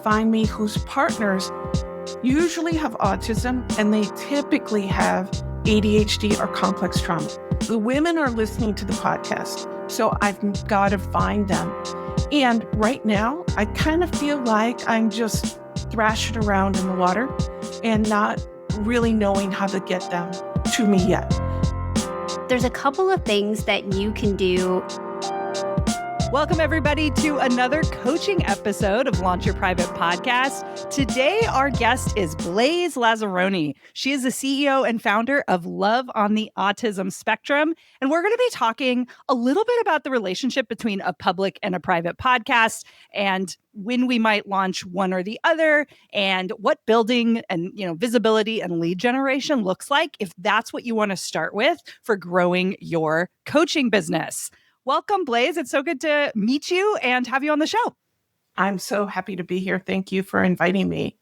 find me whose partners usually have autism and they typically have ADHD or complex trauma. The women are listening to the podcast, so I've got to find them. And right now, I kind of feel like I'm just thrashing around in the water and not really knowing how to get them to me yet. There's a couple of things that you can do. Welcome, everybody, to another coaching episode of Launch Your Private Podcast. Today, our guest is Blaze Lazarony. She is the CEO and founder of Love on the Autism Spectrum. And we're going to be talking a little bit about the relationship between a public and a private podcast and when we might launch one or the other and what building and visibility and lead generation looks like if that's what you want to start with for growing your coaching business. Welcome, Blaze. It's so good to meet you and have you on the show. I'm so happy to be here. Thank you for inviting me.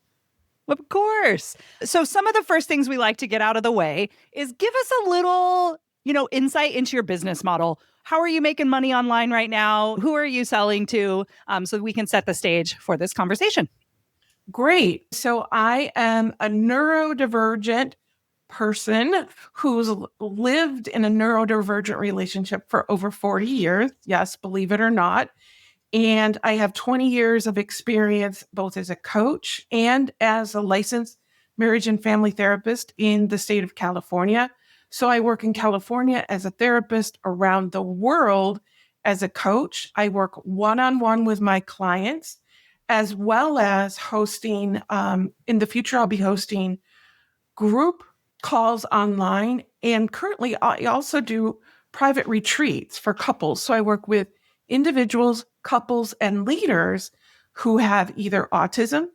Of course. So some of the first things we like to get out of the way is give us a little, insight into your business model. How are you making money online right now? Who are you selling to? So we can set the stage for this conversation. Great. So I am a neurodivergent person who's lived in a neurodivergent relationship for over 40 years. Yes, believe it or not. And I have 20 years of experience both as a coach and as a licensed marriage and family therapist in the state of California. So I work in California as a therapist, around the world as a coach. I work one-on-one with my clients, as well as hosting, in the future, I'll be hosting group calls online. And currently, I also do private retreats for couples. So I work with individuals, couples, and leaders who have either autism,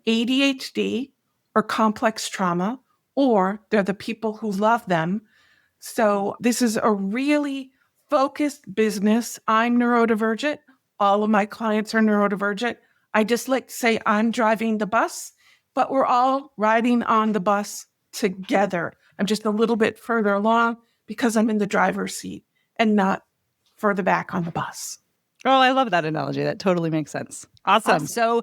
ADHD, or complex trauma, or they're the people who love them. So this is a really focused business. I'm neurodivergent. All of my clients are neurodivergent. I just like to say I'm driving the bus, but we're all riding on the bus together. I'm just a little bit further along because I'm in the driver's seat and not further back on the bus. Oh, I love that analogy. That totally makes sense. Awesome. So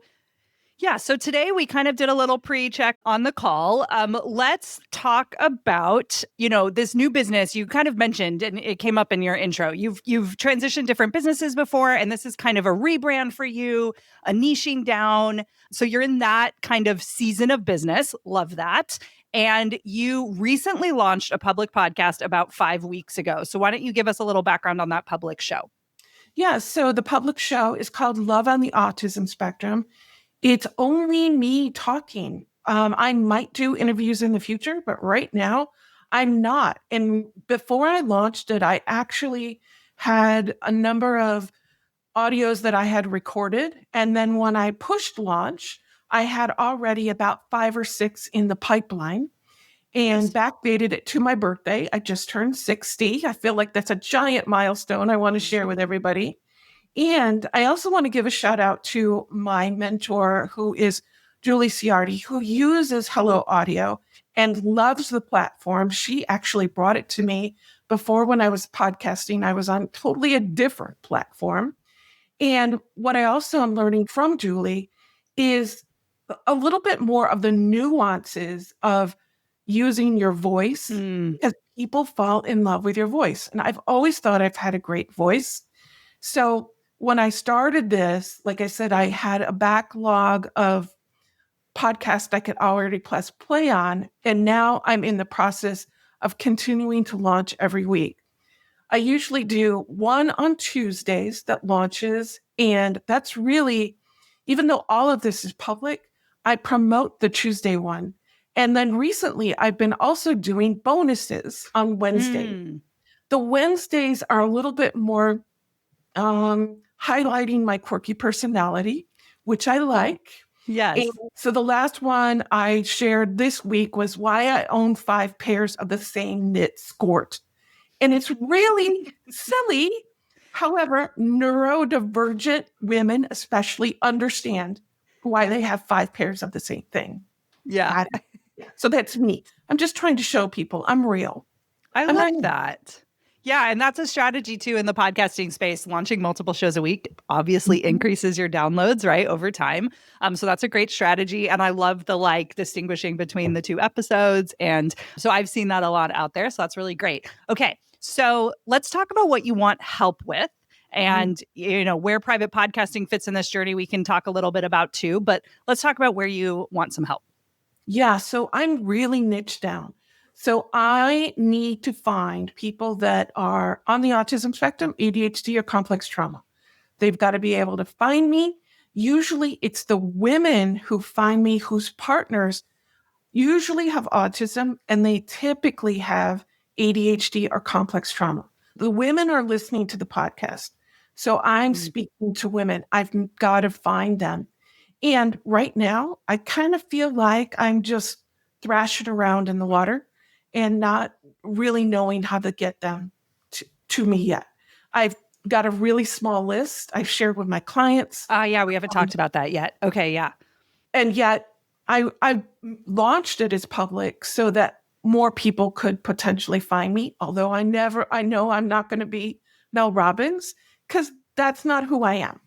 today we kind of did a little pre-check on the call. Let's talk about, this new business you kind of mentioned, and it came up in your intro. You've transitioned different businesses before, and this is kind of a rebrand for you, a niching down. So you're in that kind of season of business. Love that. And you recently launched a public podcast about 5 weeks ago. So why don't you give us a little background on that public show? Yeah, so the public show is called Love on the Autism Spectrum. It's only me talking. I might do interviews in the future, but right now I'm not. And before I launched it, I actually had a number of audios that I had recorded. And then when I pushed launch, I had already about 5 or 6 in the pipeline and backdated it to my birthday. I just turned 60. I feel like that's a giant milestone I want to share with everybody. And I also want to give a shout out to my mentor, who is Julie Ciardi, who uses Hello Audio and loves the platform. She actually brought it to me before. When I was podcasting, I was on totally a different platform. And what I also am learning from Julie is a little bit more of the nuances of using your voice, because people fall in love with your voice. And I've always thought I've had a great voice. So when I started this, like I said, I had a backlog of podcasts I could already press play on. And now I'm in the process of continuing to launch every week. I usually do one on Tuesdays that launches. And that's really, even though all of this is public, I promote the Tuesday one. And then recently, I've been also doing bonuses on Wednesday. The Wednesdays are a little bit more highlighting my quirky personality, which I like. Yes. And so the last one I shared this week was why I own 5 pairs of the same knit skirt. And it's really silly. However, neurodivergent women especially understand why they have 5 pairs of the same thing. Yeah. So that's me. I'm just trying to show people I'm real. I like that. Yeah, and that's a strategy too in the podcasting space. Launching multiple shows a week obviously increases your downloads, right, over time. So that's a great strategy. And I love the distinguishing between the two episodes. And so I've seen that a lot out there. So that's really great. Okay. So let's talk about what you want help with. And, where private podcasting fits in this journey, we can talk a little bit about too. But let's talk about where you want some help. Yeah, so I'm really niche down. So I need to find people that are on the autism spectrum, ADHD, or complex trauma. They've got to be able to find me. Usually it's the women who find me whose partners usually have autism and they typically have ADHD or complex trauma. The women are listening to the podcast. So I'm speaking to women. I've got to find them. And right now, I kind of feel like I'm just thrashing around in the water and not really knowing how to get them to me yet. I've got a really small list I've shared with my clients. Yeah, we haven't talked about that yet. Okay, yeah. And yet I launched it as public so that more people could potentially find me. Although I know I'm not going to be Mel Robbins because that's not who I am,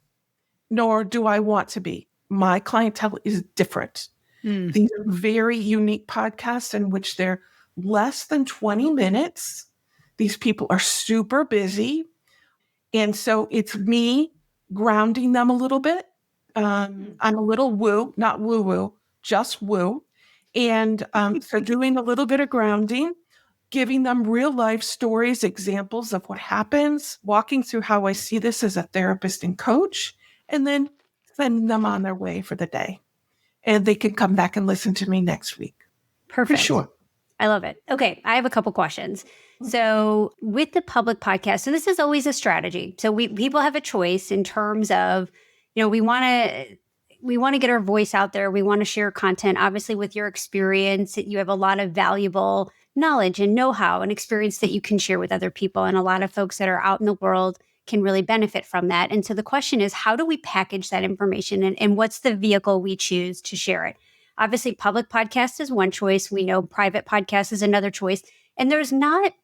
nor do I want to be. My clientele is different. These are very unique podcasts in which they're less than 20 minutes. These people are super busy. And so it's me grounding them a little bit. I'm a little woo, not woo woo, just woo. And so doing a little bit of grounding, giving them real life stories, examples of what happens, walking through how I see this as a therapist and coach, and then send them on their way for the day. And they can come back and listen to me next week. Perfect. For sure. I love it. Okay, I have a couple questions. So with the public podcast, so this is always a strategy. So people have a choice in terms of, we want to get our voice out there. We want to share content. Obviously, with your experience, you have a lot of valuable knowledge and know-how and experience that you can share with other people. And a lot of folks that are out in the world can really benefit from that. And so the question is, how do we package that information and what's the vehicle we choose to share it? Obviously, public podcast is one choice. We know private podcast is another choice. And there's not,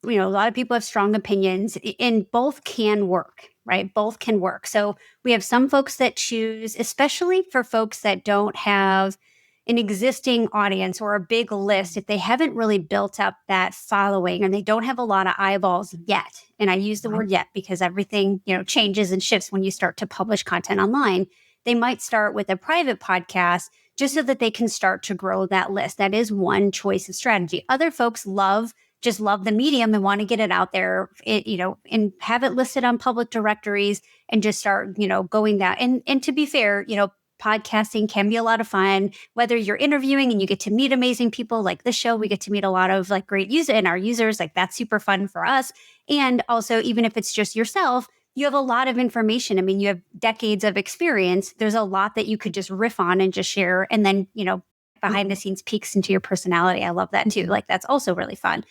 a lot of people have strong opinions and both can work, right? Both can work. So we have some folks that choose, especially for folks that don't have an existing audience or a big list, if they haven't really built up that following and they don't have a lot of eyeballs yet. And I use the word yet because everything, changes and shifts when you start to publish content online. They might start with a private podcast just so that they can start to grow that list. That is one choice of strategy. Other folks just love the medium and want to get it out there, and have it listed on public directories and just start, going that. And to be fair, podcasting can be a lot of fun, whether you're interviewing and you get to meet amazing people like this show. We get to meet a lot of great users, that's super fun for us. And also, even if it's just yourself, you have a lot of information. I mean, you have decades of experience. There's a lot that you could just riff on and just share. And then, behind the scenes peeks into your personality. I love that too. That's also really fun.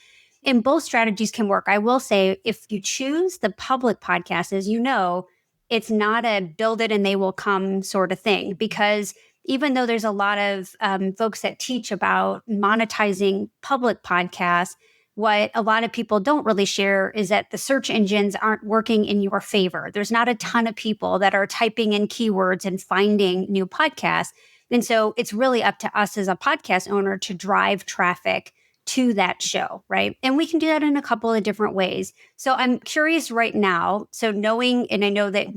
And both strategies can work. I will say, if you choose the public podcast, as you know, it's not a build it and they will come sort of thing, because even though there's a lot of folks that teach about monetizing public podcasts, what a lot of people don't really share is that the search engines aren't working in your favor. There's not a ton of people that are typing in keywords and finding new podcasts. And so it's really up to us as a podcast owner to drive traffic to that show, right? And we can do that in a couple of different ways. So I'm curious right now. So knowing, and I know that,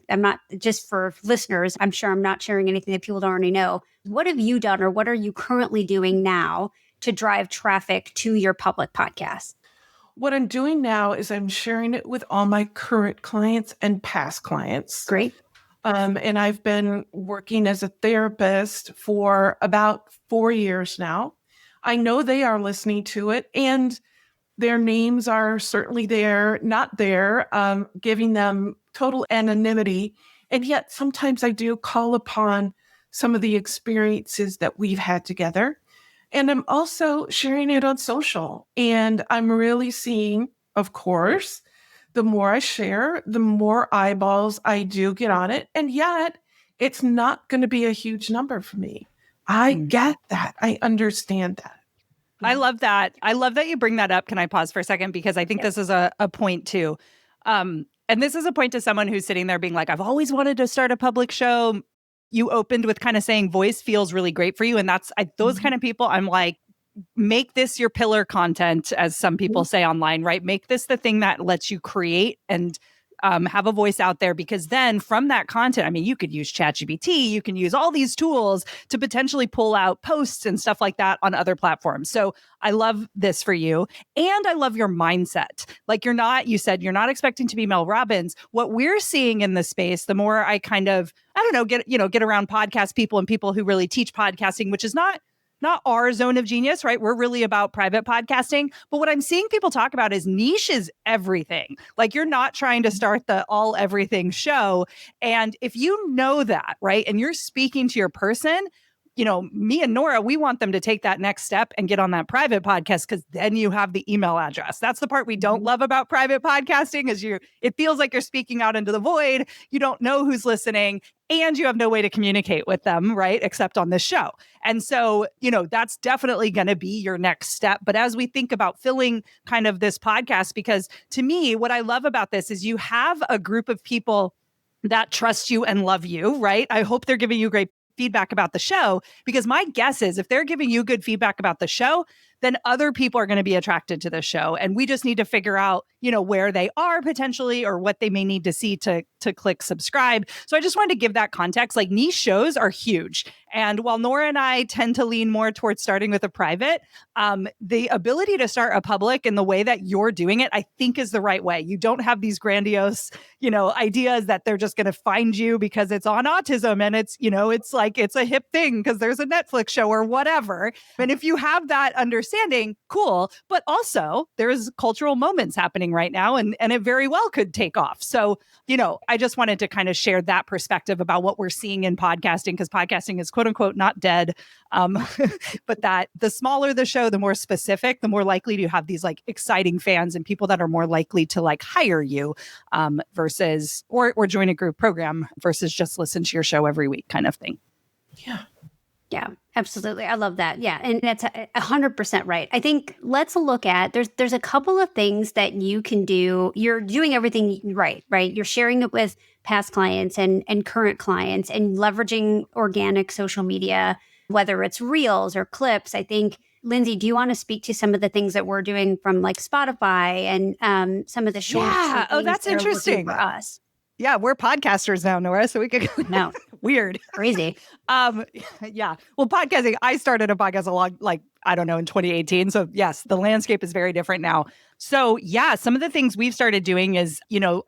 I'm not, just for listeners, I'm sure I'm not sharing anything that people don't already know. What have you done or what are you currently doing now to drive traffic to your public podcast? What I'm doing now is I'm sharing it with all my current clients and past clients. Great. And I've been working as a therapist for about 4 years now. I know they are listening to it, and their names are certainly there, not there, giving them total anonymity. And yet sometimes I do call upon some of the experiences that we've had together. And I'm also sharing it on social. And I'm really seeing, of course, the more I share, the more eyeballs I do get on it. And yet it's not going to be a huge number for me. I get that. I understand that. I love that. I love that you bring that up. Can I pause for a second? Because I think this is a point too. And this is a point to someone who's sitting there being like, I've always wanted to start a public show. You opened with kind of saying voice feels really great for you. And those kind of people, I'm like, make this your pillar content, as some people say online, right? Make this the thing that lets you create and have a voice out there, because then from that content, I mean, you could use ChatGPT, you can use all these tools to potentially pull out posts and stuff like that on other platforms. So I love this for you. And I love your mindset. Like you said, you're not expecting to be Mel Robbins. What we're seeing in the space, the more I kind of, get around podcast people and people who really teach podcasting, which is not our zone of genius, right? We're really about private podcasting. But what I'm seeing people talk about is niche is everything. Like, you're not trying to start the all everything show. And if you know that, right, and you're speaking to your person, me and Nora, we want them to take that next step and get on that private podcast, because then you have the email address. That's the part we don't love about private podcasting, is it feels like you're speaking out into the void. You don't know who's listening, and you have no way to communicate with them, right, except on this show. And so, that's definitely going to be your next step. But as we think about filling kind of this podcast, because to me, what I love about this is you have a group of people that trust you and love you, right? I hope they're giving you great feedback about the show, because my guess is if they're giving you good feedback about the show, then other people are going to be attracted to the show. And we just need to figure out, where they are potentially, or what they may need to see to click subscribe. So I just wanted to give that context. Like, niche shows are huge. And while Nora and I tend to lean more towards starting with a private, the ability to start a public in the way that you're doing it, I think, is the right way. You don't have these grandiose, ideas that they're just going to find you because it's on autism and it's, it's like it's a hip thing because there's a Netflix show or whatever. And if you have that understanding, cool. But also there's cultural moments happening right now, and it very well could take off. So, I just wanted to kind of share that perspective about what we're seeing in podcasting, because podcasting is quote unquote not dead. But that the smaller the show, the more specific, the more likely to have these like exciting fans and people that are more likely to like hire you versus or join a group program versus just listen to your show every week kind of thing. Yeah. Yeah, absolutely. I love that. Yeah. And that's 100% right. I think let's look at, there's a couple of things that you can do. You're doing everything right? You're sharing it with past clients and current clients and leveraging organic social media, whether it's reels or clips. I think, Lindsay, do you want to speak to some of the things that we're doing from like Spotify and some of the shorts? Yeah. Oh, that's interesting for us. Yeah, we're podcasters now, Nora, so we could No. Weird. Crazy. Yeah. Well, podcasting, I started a podcast in 2018. So yes, the landscape is very different now. So yeah, some of the things we've started doing is,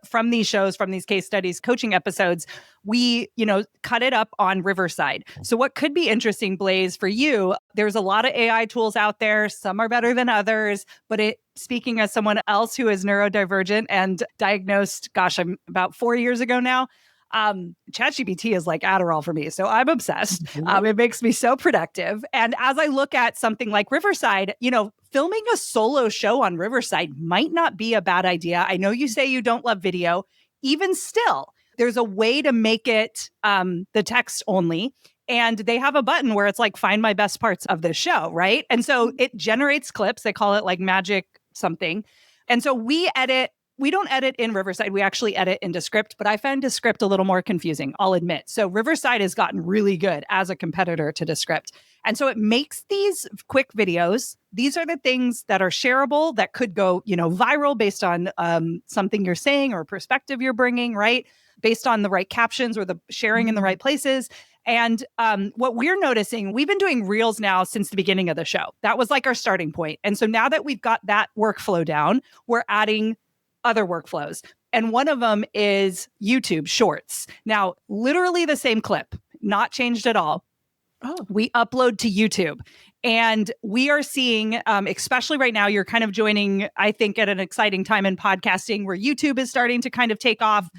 from these shows, from these case studies, coaching episodes, we, cut it up on Riverside. So what could be interesting, Blaze, for you, there's a lot of AI tools out there. Some are better than others, but speaking as someone else who is neurodivergent and diagnosed, I'm about 4 years ago now, ChatGPT is like Adderall for me. So I'm obsessed. It makes me so productive. And as I look at something like Riverside, filming a solo show on Riverside might not be a bad idea. I know you say you don't love video. Even still, there's a way to make it the text only. And they have a button where it's like, find my best parts of this show, right? And so it generates clips. They call it like magic something. And so we don't edit in Riverside. We actually edit in Descript, but I found Descript a little more confusing, I'll admit. So Riverside has gotten really good as a competitor to Descript. And so it makes these quick videos. These are the things that are shareable, that could go, viral based on something you're saying or perspective you're bringing, right? Based on the right captions or the sharing in the right places. And what we're noticing, we've been doing reels now since the beginning of the show. That was like our starting point. And so now that we've got that workflow down, we're adding other workflows. And one of them is YouTube Shorts. Now, literally the same clip, not changed at all. Oh. We upload to YouTube. And we are seeing, especially right now, you're kind of joining, I think, at an exciting time in podcasting where YouTube is starting to kind of take off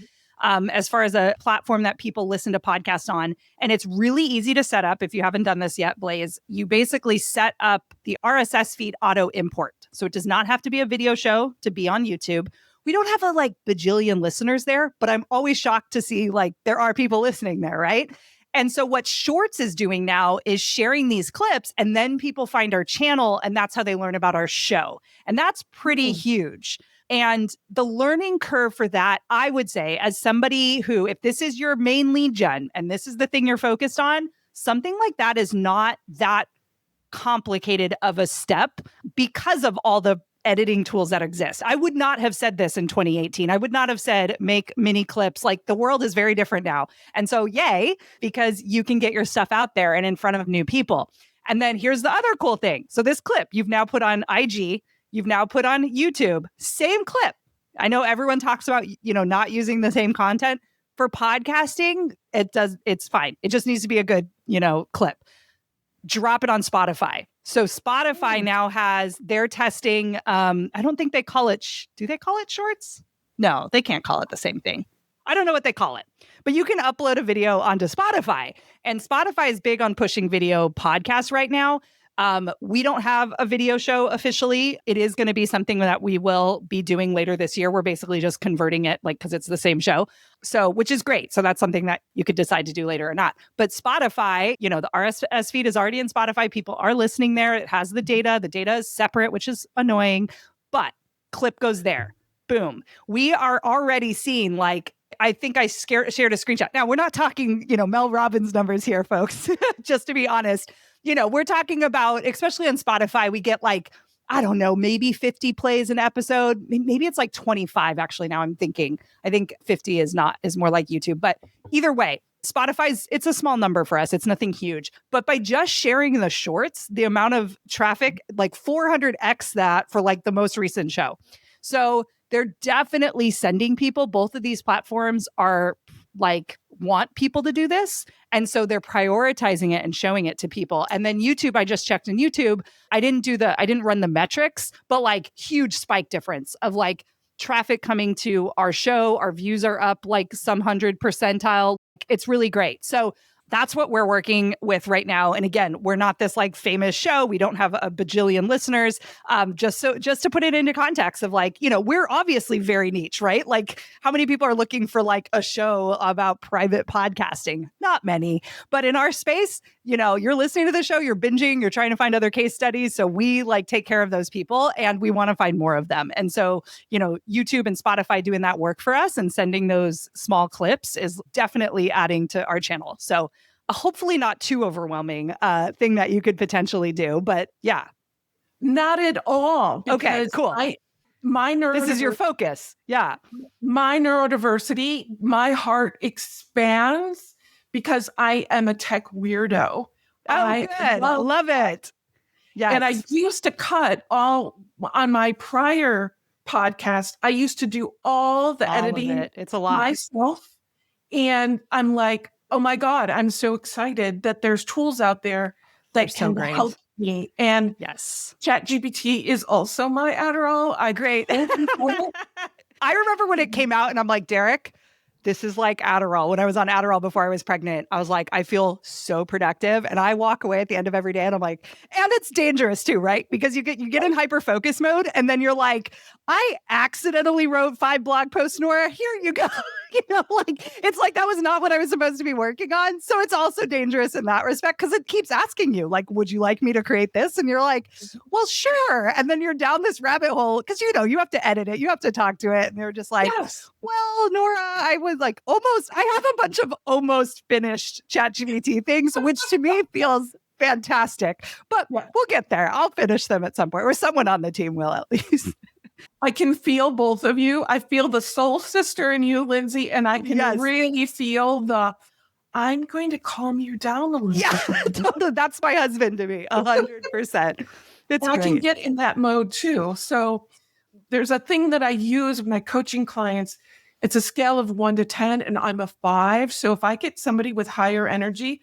as far as a platform that people listen to podcasts on. And it's really easy to set up. If you haven't done this yet, Blaze, you basically set up the RSS feed auto import. So it does not have to be a video show to be on YouTube. We don't have a bajillion listeners there, but I'm always shocked to see there are people listening there, right? And so what Shorts is doing now is sharing these clips, and then people find our channel, and that's how they learn about our show. And that's pretty huge. And the learning curve for that, I would say, as somebody who, if this is your main lead gen and this is the thing you're focused on, something like that is not that complicated of a step because of all the editing tools that exist. I would not have said this in 2018. I would not have said make mini clips. Like, the world is very different now. And so yay, because you can get your stuff out there and in front of new people. And then here's the other cool thing. So this clip you've now put on IG, you've now put on YouTube, same clip. I know everyone talks about, not using the same content. For podcasting, it's fine. It just needs to be a good, clip. Drop it on Spotify. So Spotify now they're testing, I don't think they call it, do they call it Shorts? No, they can't call it the same thing. I don't know what they call it, but you can upload a video onto Spotify, and Spotify is big on pushing video podcasts right now. We don't have a video show officially. It is going to be something that we will be doing later this year. We're basically just converting it, because it's the same show. So, which is great. So that's something that you could decide to do later or not. But Spotify, the RSS feed is already in Spotify. People are listening there. It has the data. The data is separate, which is annoying, but clip goes there. Boom. We are already seeing, I think I shared a screenshot. Now, we're not talking, Mel Robbins numbers here, folks, just to be honest. We're talking about, especially on Spotify, we get I don't know, maybe 50 plays an episode. Maybe it's 25, actually, now I'm thinking. I think 50 is more like YouTube. But either way, it's a small number for us. It's nothing huge. But by just sharing the shorts, the amount of traffic, 400x that for the most recent show. So they're definitely sending people. Both of these platforms are want people to do this. And so they're prioritizing it and showing it to people. And then YouTube, I just checked in YouTube. I didn't run the metrics, but huge spike difference of traffic coming to our show. Our views are up some 100 percentile. It's really great. So that's what we're working with right now. And again, we're not this famous show. We don't have a bajillion listeners. Just to put it into context of we're obviously very niche, right? How many people are looking for a show about private podcasting? Not many. But in our space, you're listening to the show, you're binging, you're trying to find other case studies. So we take care of those people, and we want to find more of them. And so, YouTube and Spotify doing that work for us and sending those small clips is definitely adding to our channel. So hopefully not too overwhelming thing that you could potentially do, but yeah. Not at all. Okay, cool. This is your focus. Yeah. My neurodiversity, my heart expands because I am a tech weirdo. Oh, good. Love it. Yes. And I used to cut on my prior podcast. I used to do all the editing. It's a lot myself. And I'm oh my God, I'm so excited that there's tools out there that can help me. And yes, ChatGPT is also my Adderall. Great. I remember when it came out and I'm Derek, this is Adderall. When I was on Adderall before I was pregnant, I was I feel so productive. And I walk away at the end of every day and I'm and it's dangerous too, right? Because you get in hyper focus mode and then you're I accidentally wrote 5 blog posts, Nora. Here you go. It's that was not what I was supposed to be working on. So it's also dangerous in that respect because it keeps asking you, would you like me to create this? And you're well, sure. And then you're down this rabbit hole because, you have to edit it. You have to talk to it. And they're just yes. Well, Nora, I was I have a bunch of almost finished ChatGPT things, which to me feels fantastic. But we'll get there. I'll finish them at some point, or someone on the team will at least. I can feel both of you. I feel the soul sister in you, Lindsay, and I can really feel I'm going to calm you down a little bit. Yeah, that's my husband to me, 100%. I can get in that mode too. So there's a thing that I use with my coaching clients. It's a scale of 1 to 10, and I'm a 5. So if I get somebody with higher energy,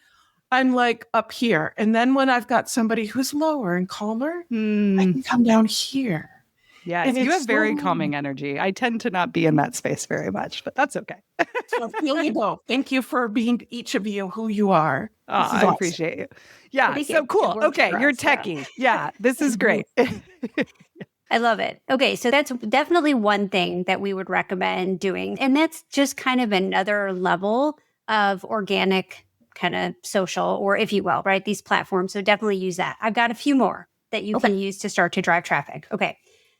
I'm up here. And then when I've got somebody who's lower and calmer, I can come down here. Yes, you have very calming energy. I tend to not be in that space very much, but that's okay. So I feel you both. Thank you for being each of you who you are. I appreciate you. Yeah, so cool. Okay, you're techie. Yeah, this is great. I love it. Okay, so that's definitely one thing that we would recommend doing. And that's just kind of another level of organic kind of social, or if you will, right? These platforms. So definitely use that. I've got a few more that you can use to start to drive traffic. Okay.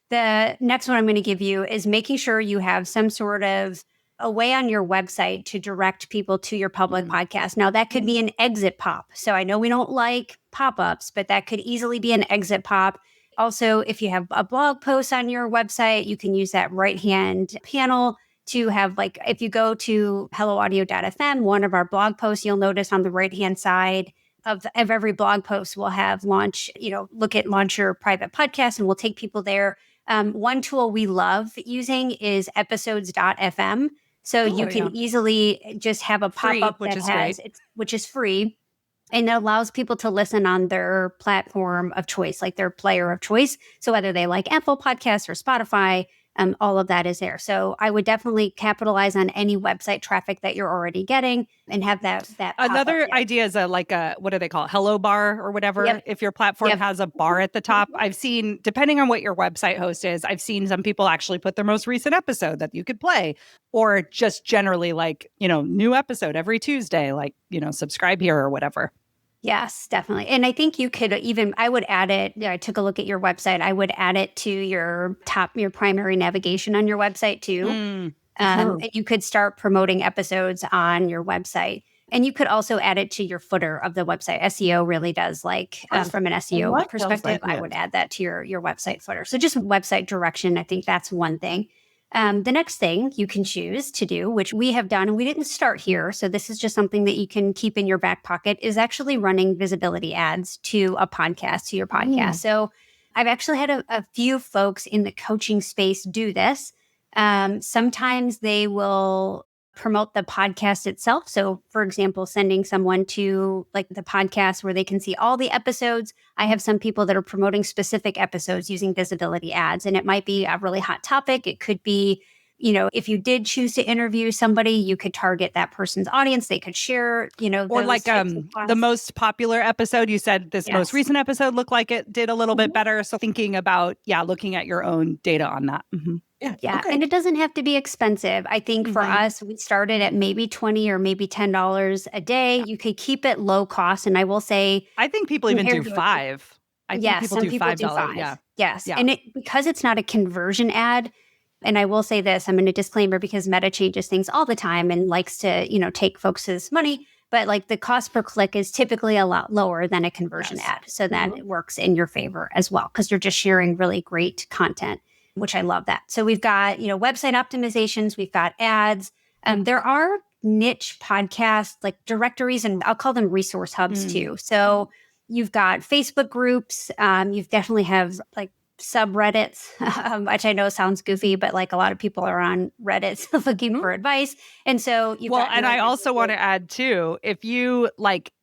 The next one I'm going to give you is making sure you have some sort of a way on your website to direct people to your public podcast. Now, that could be an exit pop. So I know we don't like pop-ups, but that could easily be an exit pop. Also, if you have a blog post on your website, you can use that right-hand panel to have, like, if you go to helloaudio.fm, one of our blog posts, you'll notice on the right-hand side of every blog post, we'll have launch your private podcast, and we'll take people there. One tool we love using is episodes.fm. So you can easily just have a pop-up which is free. And it allows people to listen on their platform of choice, like their player of choice. So whether they like Apple Podcasts or Spotify, all of that is there. So I would definitely capitalize on any website traffic that you're already getting and have that. Another idea is what do they call it? Hello bar or whatever. Yep. If your platform has a bar at the top, I've seen, depending on what your website host is, I've seen some people actually put their most recent episode that you could play, or just generally new episode every Tuesday, subscribe here or whatever. Yes, definitely. And I think you could I would add it. I took a look at your website. I would add it to your primary navigation on your website too. And you could start promoting episodes on your website. And you could also add it to your footer of the website. SEO really does from an SEO perspective, I would add that to your website footer. So just website direction, I think that's one thing. The next thing you can choose to do, which we have done, and we didn't start here, so this is just something that you can keep in your back pocket, is actually running visibility ads to your podcast. So I've actually had a few folks in the coaching space do this. Sometimes they will promote the podcast itself. So for example, sending someone to the podcast where they can see all the episodes. I have some people that are promoting specific episodes using visibility ads, and it might be a really hot topic. It could be, if you did choose to interview somebody, you could target that person's audience. They could share, or the most popular episode. You said this most recent episode looked like it did a little bit better. So thinking about, looking at your own data on that. Mm-hmm. Yeah. Okay. And it doesn't have to be expensive. I think for us, we started at maybe $20 or maybe $10 a day. You could keep it low cost. And I will say, I think people even do $5. I think people do $5. Yeah. Yes. Yeah. And because it's not a conversion ad. And I will say this, I'm in a disclaimer because Meta changes things all the time and likes to, take folks' money. But the cost per click is typically a lot lower than a conversion ad. So that it works in your favor as well, because you're just sharing really great content, which I love that. So we've got, website optimizations, we've got ads. There are niche podcasts, like directories, and I'll call them resource hubs too. So you've got Facebook groups. You definitely have subreddits, which I know sounds goofy, but a lot of people are on Reddit looking for advice. And so I also want to add too, if you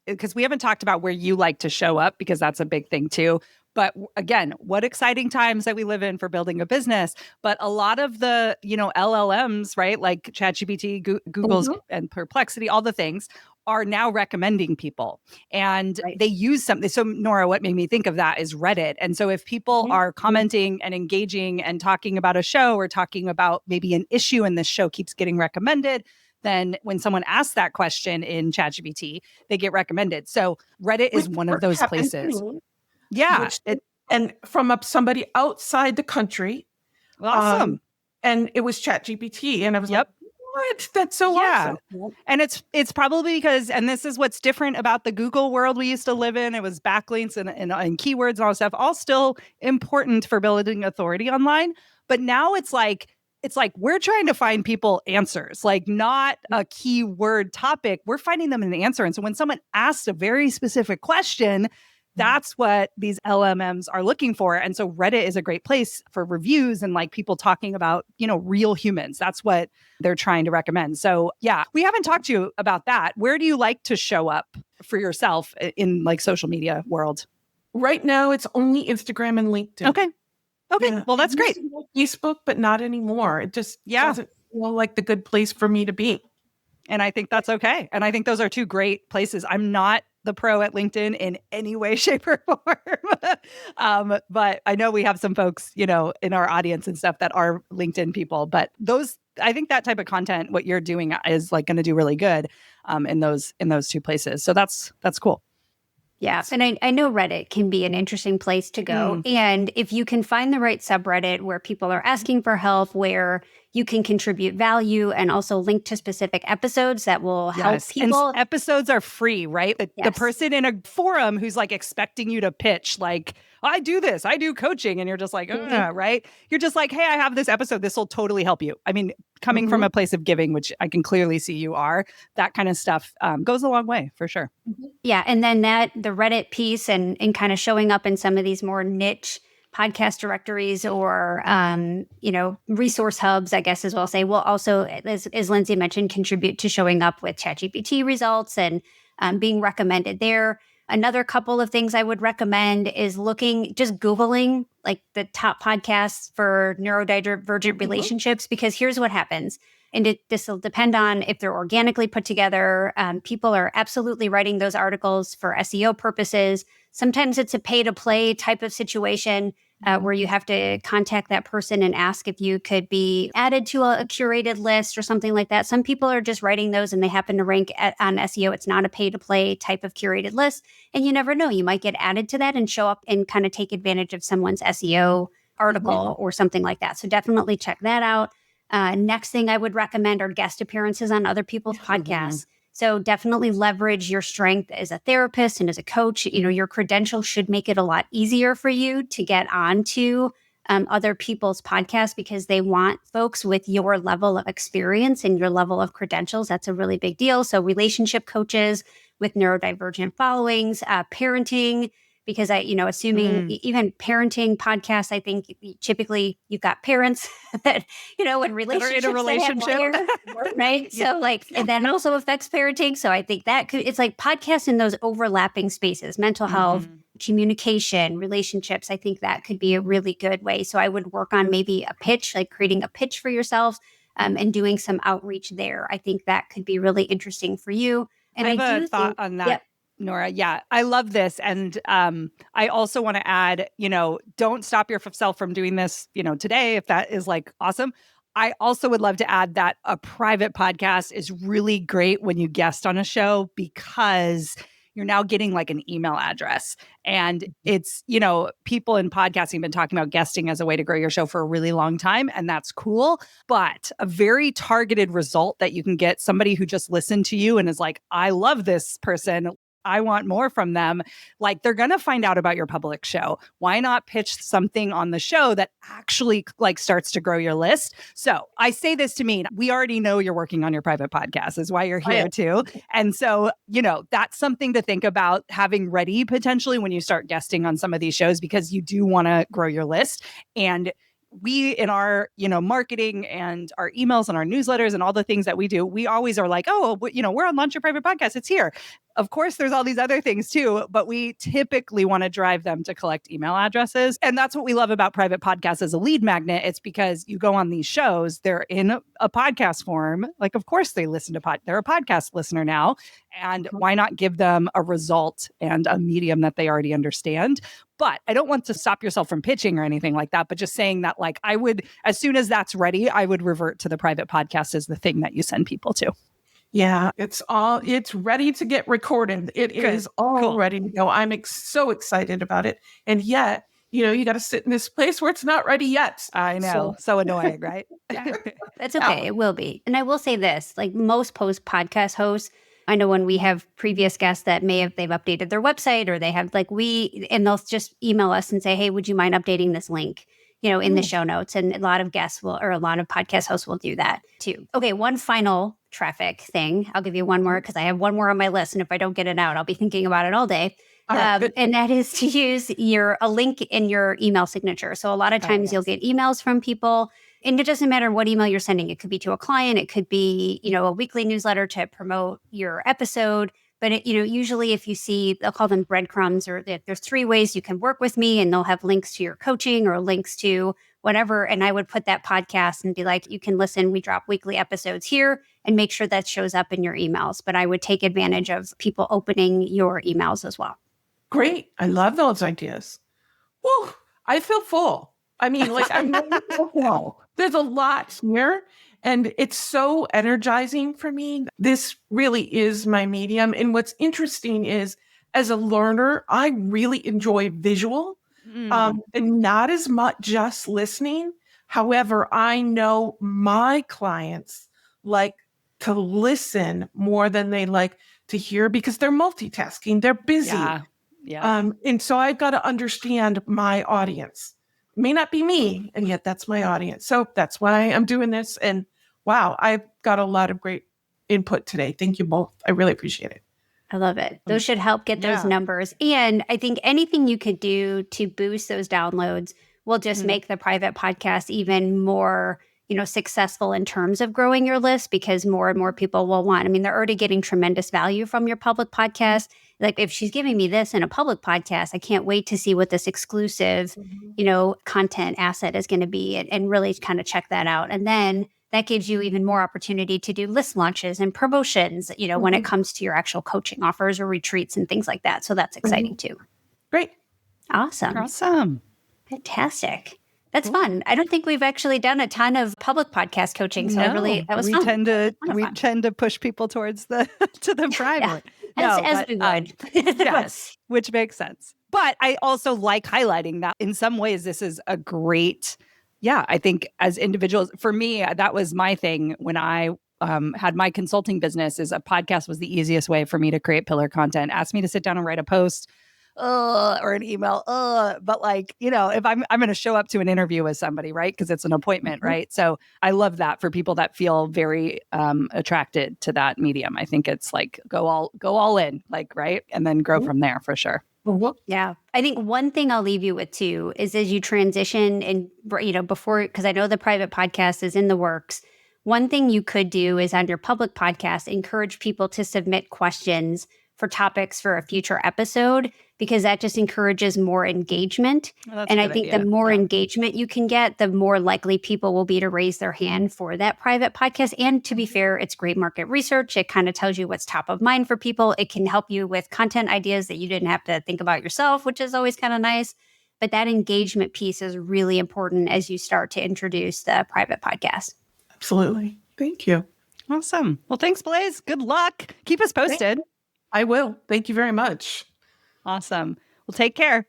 because we haven't talked about where you like to show up, because that's a big thing too. But again, what exciting times that we live in for building a business. But a lot of the, LLMs, right? Like ChatGPT, Google's and Perplexity, all the things are now recommending people, and they use something. So Nora, what made me think of that is Reddit. And so if people are commenting and engaging and talking about a show, or talking about maybe an issue, and this show keeps getting recommended, then when someone asks that question in ChatGPT, they get recommended. So Reddit is one of those places. Yeah. And from somebody outside the country. Awesome. And it was ChatGPT. And I was like, what? That's so awesome. And it's probably because, and this is what's different about the Google world we used to live in. It was backlinks and keywords and all that stuff, all still important for building authority online. But now it's like we're trying to find people answers, not a keyword topic. We're finding them an answer. And so when someone asks a very specific question, that's what these LMMs are looking for. And so Reddit is a great place for reviews and people talking about, real humans. That's what they're trying to recommend. So we haven't talked to you about that. Where do you like to show up for yourself in social media world? Right now, it's only Instagram and LinkedIn. Okay. Yeah. Well, that's great. Facebook, but not anymore. It just doesn't feel like the good place for me to be. And I think that's okay. And I think those are two great places. I'm not the pro at LinkedIn in any way, shape, or form. But I know we have some folks, in our audience and stuff that are LinkedIn people. But those I think that type of content, what you're doing is like going to do really good in those two places. So that's cool. Yeah. And I know Reddit can be an interesting place to go. And if you can find the right subreddit where people are asking for help, where you can contribute value and also link to specific episodes that will help people. And episodes are free, right? The person in a forum who's like expecting you to pitch, like, I do this, I do coaching. And you're just like, right? You're just like, hey, I have this episode. This will totally help you. I mean, coming from a place of giving, which I can clearly see you are, that kind of stuff goes a long way for sure. Yeah. And then the Reddit piece and kind of showing up in some of these more niche podcast directories or, resource hubs, I guess, as well say, will also, as Lindsay mentioned, contribute to showing up with ChatGPT results and being recommended there. Another couple of things I would recommend is just Googling like the top podcasts for neurodivergent relationships, because here's what happens. And this will depend on if they're organically put together. People are absolutely writing those articles for SEO purposes. Sometimes it's a pay-to-play type of situation where you have to contact that person and ask if you could be added to a curated list or something like that. Some people are just writing those and they happen to rank on SEO. It's not a pay-to-play type of curated list. And you never know. You might get added to that and show up and kind of take advantage of someone's SEO article or something like that. So definitely check that out. Next thing I would recommend are guest appearances on other people's podcasts. So definitely leverage your strength as a therapist and as a coach. Your credentials should make it a lot easier for you to get onto other people's podcasts, because they want folks with your level of experience and your level of credentials. That's a really big deal. So relationship coaches with neurodivergent followings, parenting, because assuming even parenting podcasts, I think typically you've got parents that, in relationships, in a relationship. Right? So and that also affects parenting. So I think it's like podcasts in those overlapping spaces, mental health, communication, relationships. I think that could be a really good way. So I would work on maybe a pitch, like creating a pitch for yourself and doing some outreach there. I think that could be really interesting for you. And I have a thought on that. Yep. Nora. Yeah, I love this. And I also want to add, don't stop yourself from doing this, today, if that is like awesome. I also would love to add that a private podcast is really great when you guest on a show, because you're now getting like an email address. And it's, people in podcasting have been talking about guesting as a way to grow your show for a really long time. And that's cool. But a very targeted result that you can get, somebody who just listened to you and is like, I love this person, I want more from them. Like, they're going to find out about your public show. Why not pitch something on the show that actually like starts to grow your list? So I say this to mean we already know you're working on your private podcast is why you're here too. And so, that's something to think about having ready potentially when you start guesting on some of these shows, because you do want to grow your list. And we, in our, marketing and our emails and our newsletters and all the things that we do, we always are like, oh, we're on Launch Your Private Podcast. It's here. Of course, there's all these other things too, but we typically want to drive them to collect email addresses. And that's what we love about private podcasts as a lead magnet. It's because you go on these shows, they're in a podcast form. Like, of course, they listen to they're a podcast listener now. And why not give them a result and a medium that they already understand? But I don't want to stop yourself from pitching or anything like that, but just saying that, like, I would, as soon as that's ready, I would revert to the private podcast as the thing that you send people to. Yeah, it's ready to get recorded. It is all ready to go. I'm so excited about it. And yet, you got to sit in this place where it's not ready yet. I know. So annoying, right? That's okay. It will be. And I will say this, like most podcast hosts, I know when we have previous guests that they've updated their website, or they have and they'll just email us and say, hey, would you mind updating this link, in the show notes? And a lot of guests a lot of podcast hosts will do that too. Okay. One final traffic thing. I'll give you one more, because I have one more on my list. And if I don't get it out, I'll be thinking about it all day. And that is to use a link in your email signature. So a lot of times you'll get emails from people, and it doesn't matter what email you're sending. It could be to a client. It could be, a weekly newsletter to promote your episode. But usually if you see, they'll call them breadcrumbs, or there's 3 ways you can work with me, and they'll have links to your coaching or links to whatever. And I would put that podcast and be like, you can listen. We drop weekly episodes here, and make sure that shows up in your emails. But I would take advantage of people opening your emails as well. Great. I love those ideas. Well, I feel full. I mean, like, I'm full. There's a lot here. And it's so energizing for me. This really is my medium. And what's interesting is, as a learner, I really enjoy visual and not as much just listening. However, I know my clients like to listen more than they like to hear because they're multitasking, they're busy. Yeah. And so I've got to understand my audience. May not be me, and yet that's my audience. So that's why I'm doing this. And wow, I've got a lot of great input today. Thank you both. I really appreciate it. I love it. Those should help get those numbers. And I think anything you could do to boost those downloads will just make the private podcast even more, successful in terms of growing your list, because more and more people will want. I mean, they're already getting tremendous value from your public podcast. Like, if she's giving me this in a public podcast, I can't wait to see what this exclusive, content asset is going to be, and really kind of check that out. And then that gives you even more opportunity to do list launches and promotions, when it comes to your actual coaching offers or retreats and things like that. So that's exciting too. Great. Awesome. Fantastic. That's fun. I don't think we've actually done a ton of public podcast coaching. So that was fun. We tend to push people towards the private. As we would. Yes, which makes sense. But I also like highlighting that in some ways this is a great, I think as individuals, for me, that was my thing when I had my consulting business, is a podcast was the easiest way for me to create pillar content. Ask me to sit down and write a post or an email. But if I'm going to show up to an interview with somebody, right? Because it's an appointment, right? So I love that for people that feel very attracted to that medium. I think it's like go all in, right? And then grow from there for sure. Yeah. I think one thing I'll leave you with too is, as you transition and, before, because I know the private podcast is in the works, one thing you could do is on your public podcast, encourage people to submit questions for topics for a future episode, because that just encourages more engagement. And I think the more engagement you can get, the more likely people will be to raise their hand for that private podcast. And to be fair, it's great market research. It kind of tells you what's top of mind for people. It can help you with content ideas that you didn't have to think about yourself, which is always kind of nice. But that engagement piece is really important as you start to introduce the private podcast. Absolutely. Thank you. Awesome. Well, thanks, Blaze. Good luck. Keep us posted. I will. Thank you very much. Awesome. Well, take care.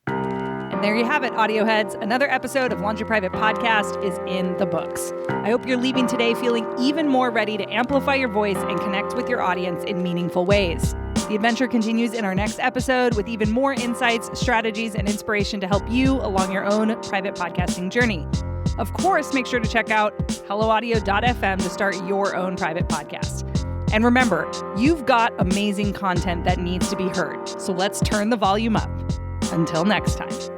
And there you have it, audio heads. Another episode of Launch Your Private Podcast is in the books. I hope you're leaving today feeling even more ready to amplify your voice and connect with your audience in meaningful ways. The adventure continues in our next episode with even more insights, strategies, and inspiration to help you along your own private podcasting journey. Of course, make sure to check out helloaudio.fm to start your own private podcast. And remember, you've got amazing content that needs to be heard. So let's turn the volume up. Until next time.